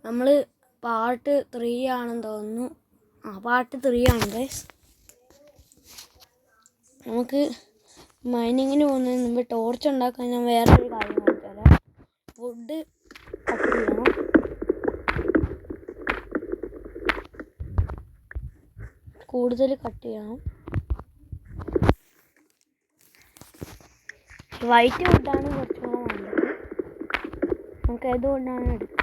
നമ്മൾ പാർട്ട് 3 ആണെന്ന് തോന്നുന്നു. പാർട്ട് 3 ആണ് ഗൈസ്. നമുക്ക് മൈനിങ്ങിന് പോകുന്നതിന് മുമ്പ് ടോർച്ച് ഉണ്ടാക്കാൻ ഞാൻ വേറൊരു കാര്യം കാണിച്ചു തരാം. വുഡ് കട്ട് ചെയ്യണം. കൂടുതൽ കട്ട് ചെയ്യണം. വൈറ്റ് വുഡാണ് കുറച്ചും കൂടെ നല്ലത്. നമുക്ക് ഏത് വുഡാണ് എടുക്കുക.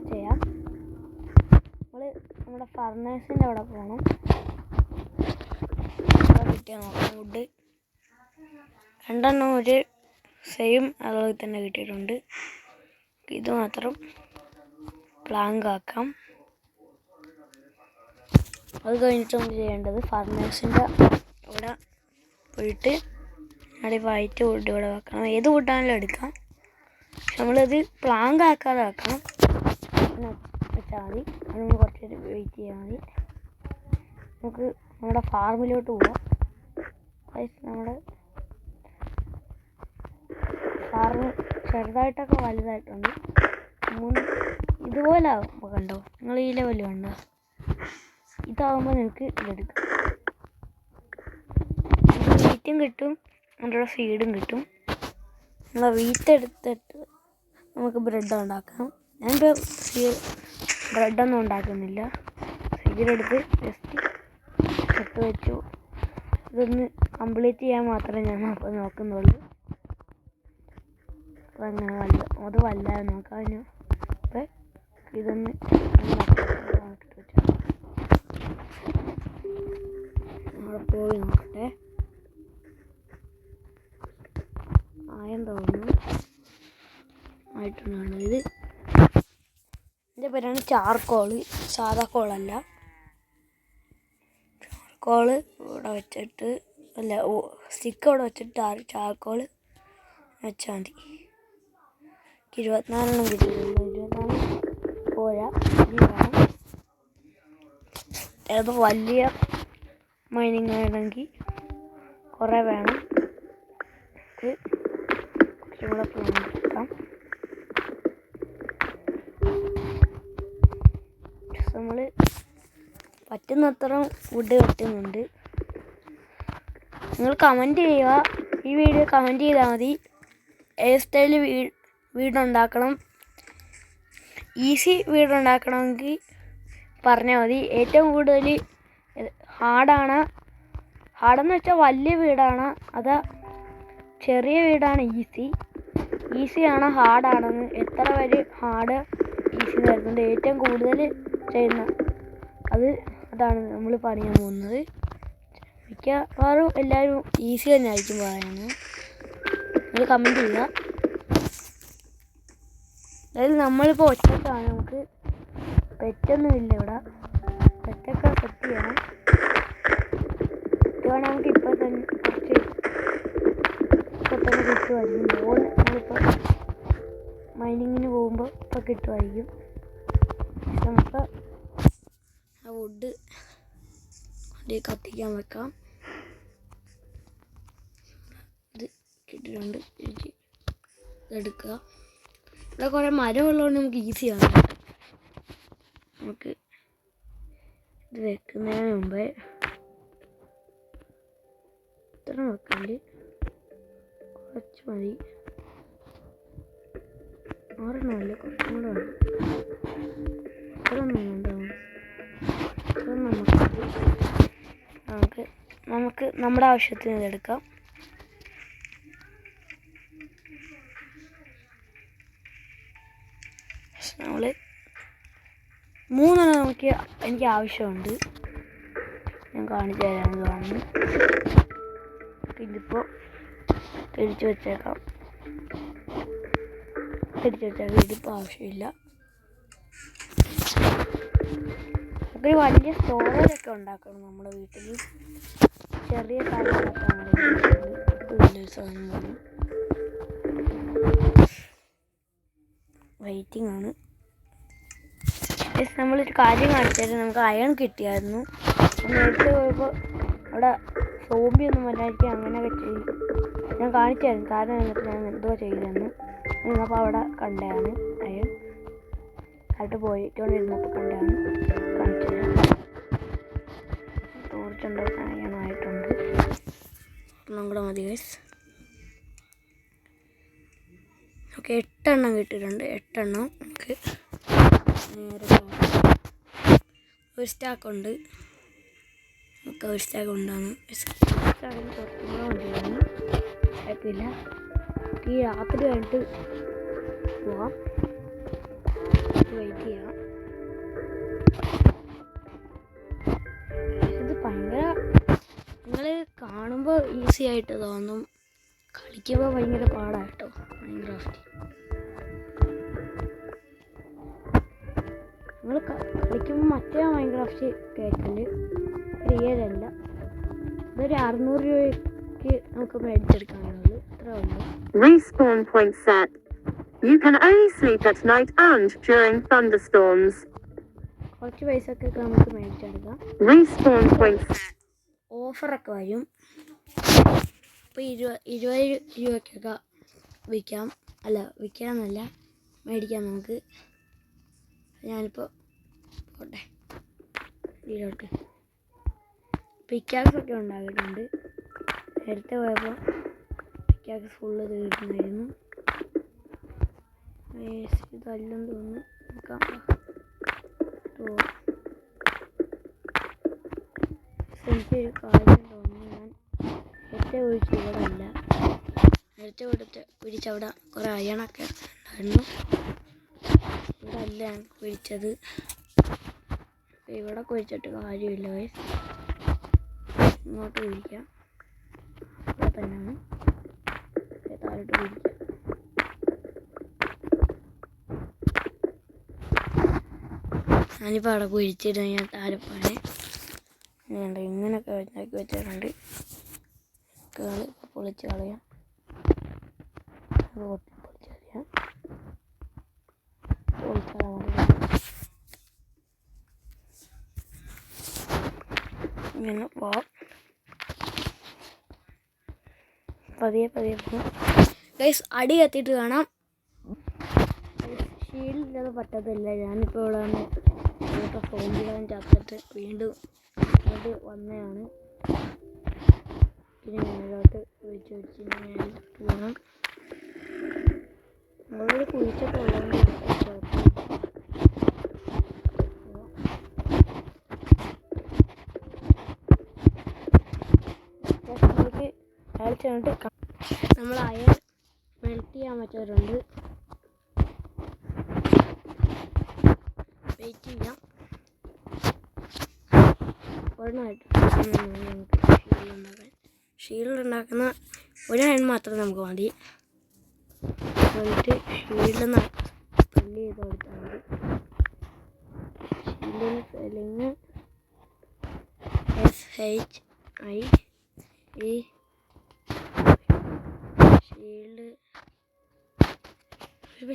ചെയ്യാം. നമ്മുടെ ഫർണേസിൻ്റെ അവിടെ പോകണം. അവിടെ കിട്ടിയാൽ നോക്കാം. വുഡ് 2 എണ്ണം ഒരു സെയിം അളവിൽ തന്നെ കിട്ടിയിട്ടുണ്ട്. ഇത് മാത്രം പ്ലാങ്ക് ആക്കാം. അത് കഴിഞ്ഞിട്ട് നമ്മൾ ചെയ്യേണ്ടത് ഫർണേസിൻ്റെ അവിടെ പോയിട്ട് അവിടെ വൈറ്റ് വുഡ് ഇവിടെ വെക്കണം. ഏത് വുഡാണെങ്കിലും എടുക്കാം. നമ്മളത് പ്ലാങ്ക് ആക്കാതെ വെക്കണം. വെച്ചാൽ മതി. അത് കുറച്ച് വെയിറ്റ് ചെയ്യാൻ മതി. നമുക്ക് നമ്മുടെ ഫാർമിലോട്ട് പോവാം. നമ്മുടെ ഫാർമ് ചെറുതായിട്ടൊക്കെ വലുതായിട്ടുണ്ട്. ഇതുപോലെ ആകുമ്പോൾ കണ്ടോ, നിങ്ങൾ ഈ ലെവല് കണ്ടോ, ഇതാകുമ്പോൾ നിങ്ങൾക്ക് ഇതെടുക്കാം. വീറ്റും കിട്ടും, നമ്മുടെ ഫീഡും കിട്ടും. നമ്മളെ വീറ്റ് എടുത്തിട്ട് നമുക്ക് ബ്രെഡ് ഉണ്ടാക്കാം. ഞാനിപ്പോൾ ബ്രെഡൊന്നും ഉണ്ടാക്കുന്നില്ല. ഫീഡെടുത്ത് ജസ്റ്റ് ഇട്ട് വെച്ചു. ഇതൊന്ന് കംപ്ലീറ്റ് ചെയ്യാൻ മാത്രമേ ഞാൻ അപ്പോൾ നോക്കുന്നുള്ളൂ. അതങ്ങനെ അത് വല്ലാതെ നോക്കാം. അതിന് അപ്പം ഇതൊന്ന് വെച്ചു നമ്മൾ പോയി നോക്കട്ടെ. ആയം തോന്നുന്നു ആയിട്ടുണ്ടാണ്. ഇതിൻ്റെ പേരാണ് ചാർക്കോള്. സാധാ കോളല്ല. ചാർക്കോള് ഇവിടെ വെച്ചിട്ട് സ്റ്റിക്ക് ഇവിടെ വെച്ചിട്ട് ചാർക്കോള് വെച്ചാൽ മതി. 24 എണ്ണം കിട്ടിയിട്ടുണ്ട്. 24 പോരാ, ചിലപ്പോൾ വലിയ മൈനിങ് ആണെങ്കിൽ കുറേ വേണം. കുറച്ചും കൂടെ എടുക്കാം. നമ്മൾ പറ്റുന്നത്ര വുഡ് കട്ടുന്നുണ്ട്. നിങ്ങൾ കമൻറ്റ് ചെയ്യുക. ഈ വീഡിയോ കമൻറ്റ് ചെയ്താൽ മതി. ഏത് സ്റ്റൈലിൽ വീടുണ്ടാക്കണം, ഈസി വീടുണ്ടാക്കണമെങ്കിൽ പറഞ്ഞാൽ മതി. ഏറ്റവും കൂടുതൽ ഹാർഡെന്ന് വെച്ചാൽ വലിയ വീടാണ്, അതാ ചെറിയ വീടാണ് ഈസിയാണ് ഹാർഡാണെന്ന്, എത്ര വരെ ഹാർഡ് ഈസി വരുന്നുണ്ട്. ഏറ്റവും കൂടുതൽ ചെയ്യുന്ന അതാണ് നമ്മൾ പറയാൻ പോകുന്നത്. മിക്കവാറും എല്ലാവരും ഈസി തന്നെ ആയിരിക്കും പറയുന്നത്. നിങ്ങൾ കമൻറ്റ് ചെയ്യുക. അതായത് നമ്മളിപ്പോൾ ഒറ്റക്കാണ്, നമുക്ക് പെറ്റൊന്നുമില്ല ഇവിടെ. പെറ്റൊക്കെ സെറ്റ് ചെയ്യണം. ഇതുവേണം നമുക്ക് ഇപ്പോൾ തന്നെ കിട്ടുമായിരിക്കും. നമ്മളിപ്പോൾ മൈനിങ്ങിന് പോകുമ്പോൾ ഇപ്പോൾ കിട്ടുമായിരിക്കും. നമുക്ക് ആ വുഡ് അത് കത്തിക്കാൻ വെക്കാം. ഇത് കിട്ടിയിട്ടുണ്ട്. ഇതെടുക്കുക. ഇവിടെ കുറേ മരം ഉള്ളതുകൊണ്ട് നമുക്ക് ഈസിയാണ്. നമുക്ക് ഇത് വെക്കുന്നതിന് മുമ്പേ ഇത്ര വെക്കണ്ട്, കുറച്ച് മതി. 6 എണ്ണമല്ല, കുറച്ചും കൂടെ വേണം. ഇത്രയൊന്നും ഉണ്ടാവും. നമുക്ക് നമ്മുടെ ആവശ്യത്തിന് ഇതെടുക്കാം. നമ്മൾ 3 എണ്ണം എനിക്ക് ആവശ്യമുണ്ട്. ഞാൻ കാണിച്ചു തരാമെന്ന് തോന്നുന്നു. ഇതിപ്പോൾ തിരിച്ചു വെച്ചേക്കാം. ഇതിപ്പോൾ ആവശ്യമില്ല. നമുക്ക് വലിയ സ്റ്റോറേജൊക്കെ ഉണ്ടാക്കണം നമ്മുടെ വീട്ടിൽ. ചെറിയ കാര്യങ്ങളൊക്കെ വലിയൊരു സാധനം വന്നു. വെയിറ്റിംഗ് ആണ്. നമ്മളൊരു കാര്യം കാണിച്ചായിരുന്നു. നമുക്ക് അയൺ കിട്ടിയായിരുന്നു. നേരത്തെ പോയപ്പോൾ അവിടെ സോംബിയൊന്നും വല്ലായിരിക്കും അങ്ങനെയൊക്കെ ചെയ്യും. ഞാൻ കാണിച്ചായിരുന്നു താരം എന്നിട്ട് ഞാൻ എന്തോ ചെയ്തെന്ന്. നിന്നപ്പോൾ അവിടെ കണ്ടതാണ് അയൺ. ആയിട്ട് പോയിക്കൊണ്ടിരുന്നപ്പോൾ കണ്ടതാണ് കാണിച്ചത്. തോർച്ചുണ്ട് അയണായിട്ടുണ്ട്. ഒന്നും കൂടെ മതി ഗൈസ്. ഓക്കെ 8 എണ്ണം കിട്ടിയിട്ടുണ്ട്. 8 എണ്ണം നമുക്ക് നേരെ ഒരു സ്റ്റാക്കുണ്ട്. നമുക്ക് ഒരു സ്റ്റാക്ക് ഉണ്ടാകുന്നു. സ്റ്റാക്കിന് കുറച്ചും കൂടെ കൊണ്ടുവരുന്നു. കുഴപ്പമില്ല. ഈ രാത്രി കഴിഞ്ഞിട്ട് പോവാം. വെയിറ്റ് ചെയ്യാം. ഇത് ഭയങ്കര നിങ്ങൾ കാണുമ്പോൾ ഈസി ആയിട്ട് തോന്നും, കളിക്കുമ്പോൾ ഭയങ്കര പാടായിട്ടോ. മൈൻക്രാഫ്റ്റ് നിങ്ങൾ കളിക്കുമ്പോൾ മറ്റേ മൈൻക്രാഫ്റ്റ് കേട്ടില്ല, റിയലല്ല. ഇതൊരു 600 രൂപയ്ക്ക് നമുക്ക് മേടിച്ചെടുക്കാൻ കഴിയുള്ളൂ. ഇത്ര ഉള്ളൂ. Respawn point set. You can only sleep at night and during thunderstorms. കുറച്ച് പൈസക്കൊക്കെ നമുക്ക് മേടിച്ചെടുക്കാം. Respawn point set. ഓഫറൊക്കെ വരും. ഇപ്പോൾ 20 രൂപയ്ക്കൊക്കെ വിൽക്കാം. അല്ല വിൽക്കാമെന്നല്ല, മേടിക്കാം നമുക്ക്. ഞാനിപ്പോൾ പോട്ടെ ഇതിലോട്ട്. പിക്കാക്സൊക്കെ ഉണ്ടാക്കിയിട്ടുണ്ട്. നേരത്തെ പോയപ്പോൾ പിക്കാക്സ് ഫുള്ള് തീർന്നായിരുന്നു. ഇതല്ലെന്ന് തോന്നുന്നു. നോക്കാം. എനിക്കൊരു കാര്യം തോന്നുന്നു. ഞാൻ നേരത്തെ ഒഴിച്ച് ഇവിടെ അല്ല, നേരത്തെ പിടിച്ച അവിടെ കുറേ അയണൊക്കെ ഉണ്ടായിരുന്നു. ഇവിടെ അല്ല ഞാൻ പിടിച്ചത്. ഇവിടെ കുഴിച്ചിട്ട് കാര്യമില്ല. ഇങ്ങോട്ട് പിടിക്കാം. ഇവിടെ തന്നെയാണ്. താഴോട്ട് പിടിക്കാം. ഞാനിപ്പോൾ അവിടെ കുഴിച്ചിട്ട് ഞാൻ താഴെ പോണേ. ഇങ്ങനെയൊക്കെ ഉണ്ടാക്കി വെച്ചിട്ടുണ്ട്. പൊളിച്ച് കളയാം. പൊളിച്ച് കളയാം. ഇങ്ങനെ പോവാം. പതിയെ പോകും ഗൈസ്. അടി കത്തിയിട്ട് കാണാം. ഷീൽഡില്ലാതെ പറ്റത്തില്ല. ഞാനിപ്പോൾ ഇവിടെ വന്ന് ഫോണിലാൻ ചത്തിട്ട് വീണ്ടും ഇങ്ങോട്ട് വന്നതാണ്. പിന്നെ മേലോട്ട് കുഴിച്ച് ഞാൻ പോകണം. നമ്മളൊരു കുഴിച്ചൊക്കെ ഉള്ളതുകൊണ്ട് കളിച്ചിട്ട് നമ്മൾ അയൺ മെൽറ്റ് ചെയ്യാൻ പറ്റാറുണ്ട്. വെയിറ്റ് ചെയ്യാം. ഒരെണ്ണമായിട്ട് നമുക്ക് ഷീൽഡ് ഉണ്ടാക്കുന്ന ഒരു അയൺ മാത്രം നമുക്ക് മതി. എന്നിട്ട് ഷീൽഡ് സ്പെല്ല് ചെയ്ത് കൊടുത്താൽ മതി. ഷീൽഡിന് സ്പെല്ലിങ് SHIE.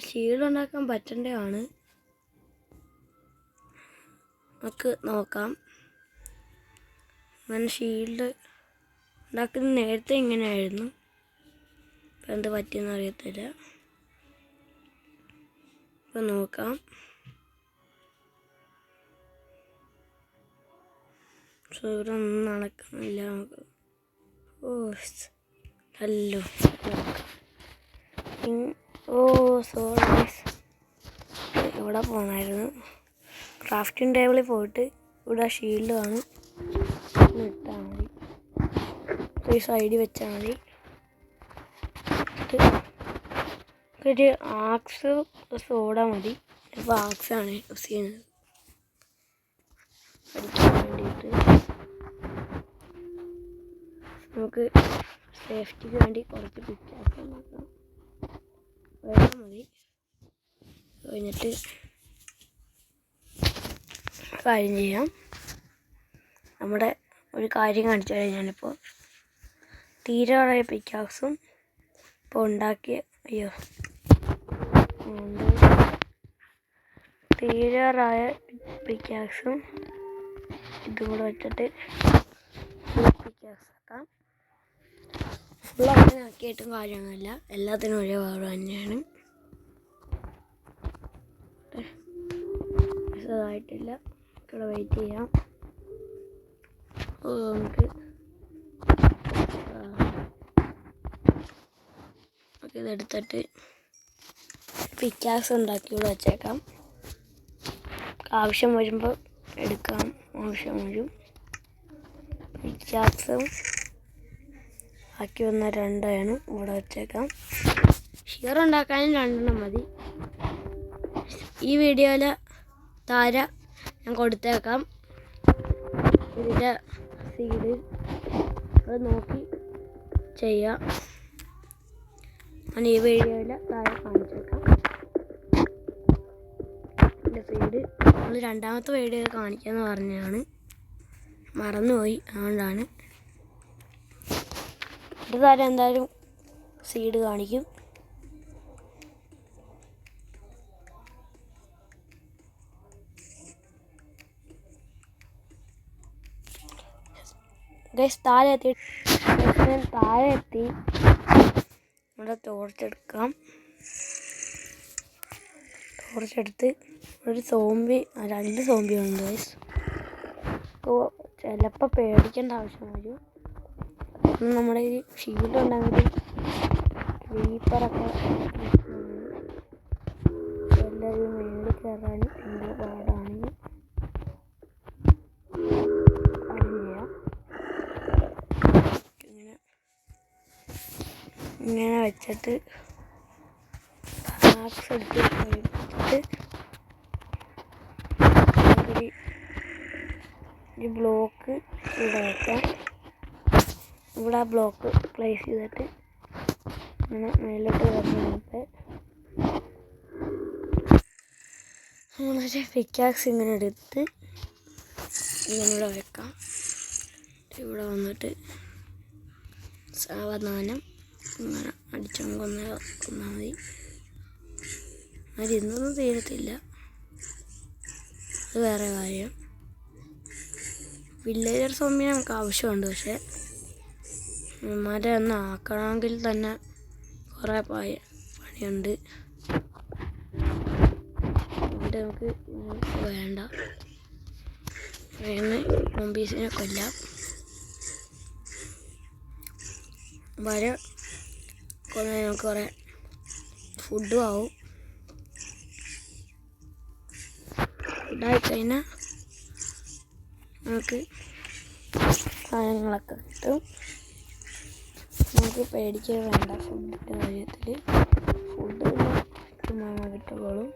ഷീൽഡ് ഉണ്ടാക്കാൻ പറ്റേണ്ടതാണ്. നമുക്ക് നോക്കാം. അങ്ങനെ ഷീൽഡ് ഉണ്ടാക്കുന്നത് നേരത്തെ ഇങ്ങനെയായിരുന്നു. ഇപ്പം എന്ത് പറ്റിയെന്ന് അറിയത്തില്ല. ഇപ്പം നോക്കാം. ഇവിടെ ഒന്നും നടക്കുന്നില്ല. നമുക്ക് ഹലോ സോറി. ഇവിടെ പോകണമായിരുന്നു. ക്രാഫ്റ്റിംഗ് ടേബിളിൽ പോയിട്ട് ഇവിടെ ഷീൽഡ് കാണും. ഇട്ടാൽ മതി. ഈ സൈഡിൽ വെച്ചാൽ മതി. ഒരു ആക്സ് സോഡ മതി. ഇപ്പോൾ ആക്സാണ് യൂസ് ചെയ്യുന്നത് അടിക്കാൻ വേണ്ടിയിട്ട്. നമുക്ക് സേഫ്റ്റിക്ക് വേണ്ടി കുറച്ച് പിക്കാക്സ് നോക്കാം. വെള്ളം മതി. കഴിഞ്ഞിട്ട് കാര്യം ചെയ്യാം. നമ്മുടെ ഒരു കാര്യം കാണിച്ചു തരാം. ഞാനിപ്പോൾ തീരാറായ പിക്കാക്സും ഇപ്പോൾ ഉണ്ടാക്കിയ തീരാറായ പിക്കാക്സും ഇതും കൂടെ വെച്ചിട്ട് പിക്കാക്സ് ആക്കാം. ഫുൾ അങ്ങനെ ആക്കിയിട്ടും കാര്യമൊന്നുമില്ല, എല്ലാത്തിനും ഒരേ പവർ തന്നെയാണ്. ഇതായിട്ടില്ല, ഇവിടെ വെയിറ്റ് ചെയ്യാം. നമുക്ക് ഇതെടുത്തിട്ട് പിക്കാക്സ് ഉണ്ടാക്കി ഇവിടെ വച്ചേക്കാം. ആവശ്യം വരുമ്പോൾ എടുക്കാം, ആവശ്യം വരും. പിക്കാക്സും ആക്കി വന്ന 2 ഇവിടെ വച്ചേക്കാം. ഷിയർ ഉണ്ടാക്കാനും 2 മതി. ഈ വീഡിയോയിൽ താഴെ ഞാൻ കൊടുത്തേക്കാം ഇതിൻ്റെ സീഡ്, അത് നോക്കി ചെയ്യാം. ഞാൻ ഈ വീഡിയോയിൽ താഴെ കാണിച്ചേക്കാം ഇതിൻ്റെ സീഡ്. നമ്മൾ 2ാമത്തെ വീഡിയോ കാണിക്കാമെന്ന് പറഞ്ഞതാണ്, മറന്നുപോയി, അതുകൊണ്ടാണ്. ഇത് താരം എന്തായാലും സീഡ് കാണിക്കും. താഴെ എത്തി ഇവിടെ ടോർച്ചെടുക്കാം. ടോർച്ചെടുത്ത് ഒരു സോംബി, 2 സോംബി ഉണ്ട് ഗൈസ്. അപ്പോൾ ചിലപ്പോൾ പേടിക്കേണ്ട ആവശ്യം വരും. നമ്മുടെ ഈ ഷീൽഡ് ഉണ്ടെങ്കിൽ ക്രീപ്പറൊക്കെ എല്ലാവരും മേളിൽ കയറാൻ എന്ത് പാടാണെങ്കിൽ ഇങ്ങനെ വെച്ചിട്ട് ആക്സ് എടുത്തിട്ട് ഈ ബ്ലോക്ക് ഇവിടെ വെക്കാം. ഇവിടെ ആ ബ്ലോക്ക് പ്ലേസ് ചെയ്തിട്ട് ഇങ്ങനെ മേലോട്ട് വരുന്നതിനകത്ത് നമ്മളൊരു പിക്കാക്സ് ഇങ്ങനെ എടുത്ത് ഇങ്ങനെ ഇവിടെ വെക്കാം. ഇവിടെ വന്നിട്ട് സാവധാനം ഇങ്ങനെ അടിച്ചങ്ങ് കൊന്നാൽ മതി. ഇന്നൊന്നും തീരത്തില്ല, അത് വേറെ കാര്യം. വില്ലേജർ സോംബിനെ നമുക്ക് ആവശ്യമുണ്ട്, പക്ഷേ ഇവന്മാരെ ഒന്ന് ആക്കണമെങ്കിൽ തന്നെ കുറേ പണിയുണ്ട്. അതുകൊണ്ട് നമുക്ക് വേണ്ട, വേഗം സോംബീസിനെ കൊല്ലാം. വരെ കൊന്നാൽ നമുക്ക് കുറേ ഫുഡും ആവും. ഫുഡായിക്കഴിഞ്ഞാൽ നമുക്ക് സാധനങ്ങളൊക്കെ കിട്ടും. നമുക്ക് പേടിക്കുക വേണ്ട ഫുഡിൻ്റെ കാര്യത്തിൽ. ഫുഡ് കൃത്യമായി കിട്ടുകയുള്ളൂ.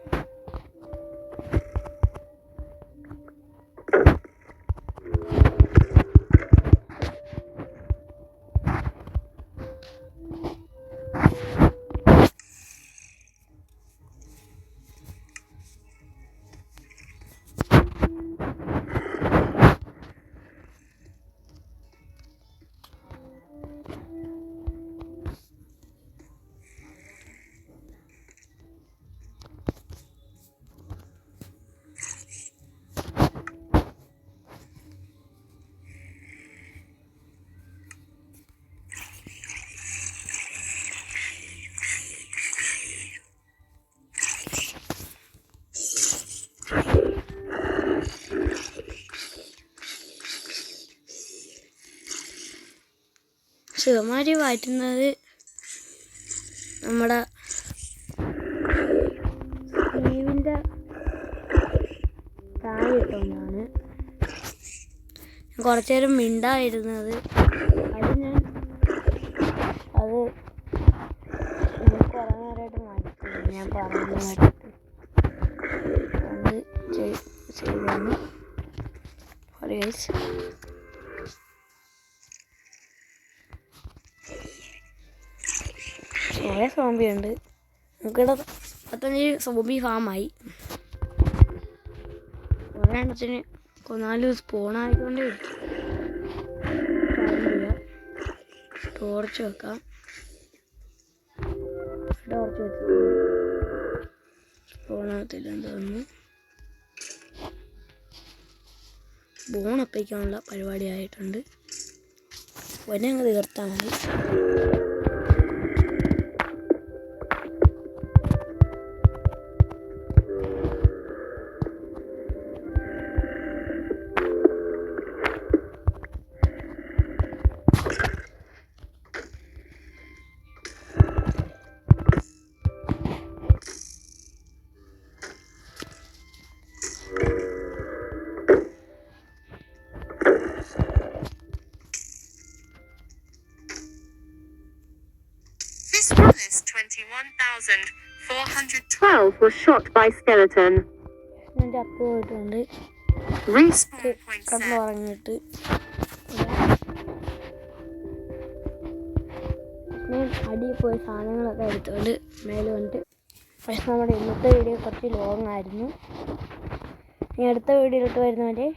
ശിവമാരി വാറ്റുന്നത് നമ്മുടെ സ്റ്റീവിൻ്റെ താഴെ ഇട്ടുകൊണ്ടാണ്. കുറച്ചു നേരം മിണ്ടായിരുന്നത്, അത് ഞാൻ കുറേ നേരമായിട്ട് മാറ്റി ഞാൻ പറഞ്ഞു കേട്ടിട്ട് അത് ചെയ്തു. കുറേ സോംബി ഉണ്ട്. നമുക്കിവിടെ 25 സോംബി ഫാമായി. കുറേ എണ്ണത്തിന് കൊന്നാലും സ്പോണായിക്കൊണ്ട് ടോർച്ച് വെക്കാം. ടോർച്ച് വെച്ച് സ്പോണാകത്തില്ലെന്ന് തോന്നുന്നു. ബോണൊപ്പിക്കാനുള്ള പരിപാടി ആയിട്ടുണ്ട്. ഒന്നെ അങ്ങ് തീർത്താൽ മതി. Respawners 21,412 was shot by skeleton. ഞാൻ ചത്തു പോയിട്ടുണ്ട്. Respawn point കടന്നു set. പറഞ്ഞിട്ട് അടിയിൽ പോയി സാധനങ്ങളൊക്കെ എടുത്തുകൊണ്ട് മേലെ വന്നിട്ട്. പക്ഷെ നമ്മുടെ ഇന്നത്തെ വീഡിയോ കുറച്ച് ലോങ് ആയിരുന്നു. ഇനി അടുത്ത വീഡിയോയിലോട്ട് വരുന്നവരെ